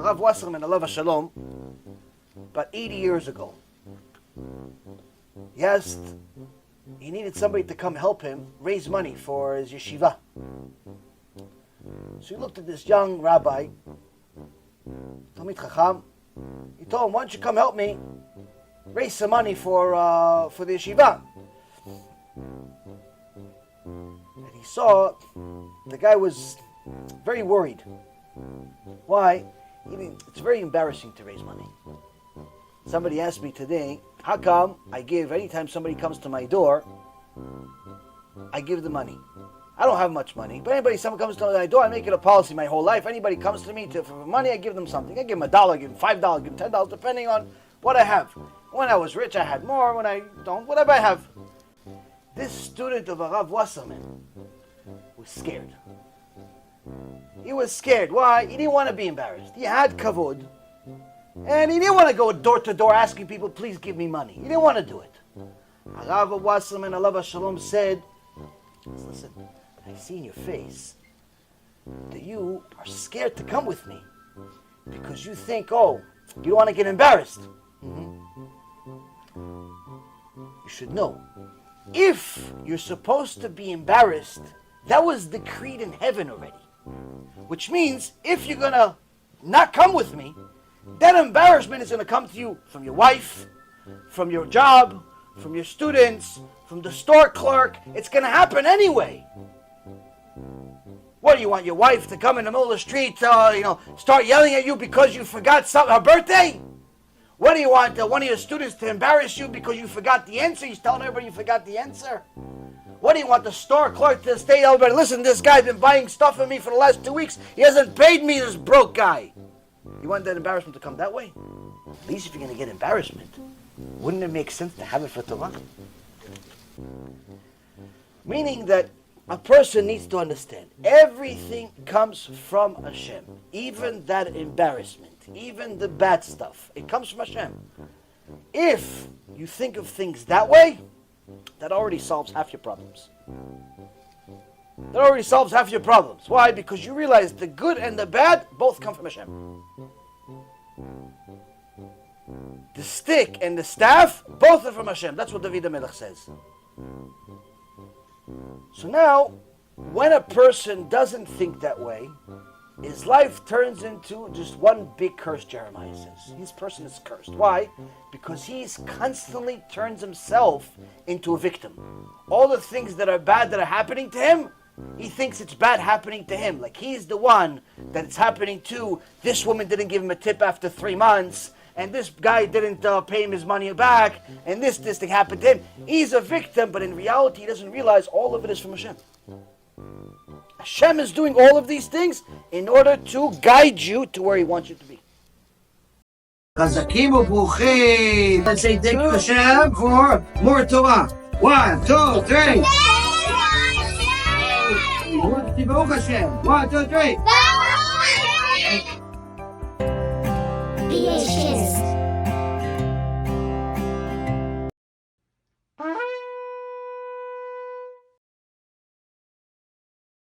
Rav Wasserman, alav hashalom, about 80 years ago. He needed somebody to come help him raise money for his yeshiva. So he looked at this young rabbi, Talmid Chacham. He told him, why don't you come help me raise some money for the yeshiva? And he saw the guy was very worried. Why? It's very embarrassing to raise money. Somebody asked me today, how come I give, anytime somebody comes to my door, I give them money. I don't have much money, but someone comes to my door, I make it a policy my whole life. Anybody comes to me for money, I give them something. I give them $1, I give them $5, I give them $10, depending on what I have. When I was rich, I had more. When I don't, whatever I have. This student of Rav Wasserman was scared. He was scared. Why? He didn't want to be embarrassed. He had kavod. And he didn't want to go door to door asking people, please give me money. He didn't want to do it. Rav Wasserman, alav shalom, said, listen, I see in your face that you are scared to come with me because you think, you don't want to get embarrassed. You should know, if you're supposed to be embarrassed, that was decreed in heaven already. Which means, if you're going to not come with me, that embarrassment is going to come to you from your wife, from your job, from your students, from the store clerk. It's going to happen anyway. What do you want, your wife to come in the middle of the street, start yelling at you because you forgot her birthday? What do you want, one of your students to embarrass you because you forgot the answer? He's telling everybody you forgot the answer. What do you want, the store clerk to stay everybody? Listen, this guy's been buying stuff from me for the last 2 weeks. He hasn't paid me, this broke guy. You want that embarrassment to come that way? At least if you're going to get embarrassment, wouldn't it make sense to have it for Torah? Meaning that a person needs to understand, everything comes from Hashem. Even that embarrassment, even the bad stuff, it comes from Hashem. If you think of things that way, that already solves half your problems. That already solves half your problems. Why? Because you realize the good and the bad both come from Hashem. The stick and the staff, both are from Hashem. That's what David HaMelech says. So now, when a person doesn't think that way, his life turns into just one big curse, Jeremiah says. This person is cursed. Why? Because he's constantly turns himself into a victim. All the things that are bad that are happening to him, he thinks it's bad happening to him. Like he's the one that it's happening to. This woman didn't give him a tip after 3 months, and this guy didn't pay him his money back, and this thing happened to him. He's a victim, but in reality he doesn't realize all of it is from Hashem. Hashem is doing all of these things in order to guide you to where He wants you to be. Chazakim u'bruchim. Let's say thank you Hashem for more Torah. 1, 2, 3. Baruch Hashem. 1, 2, 3.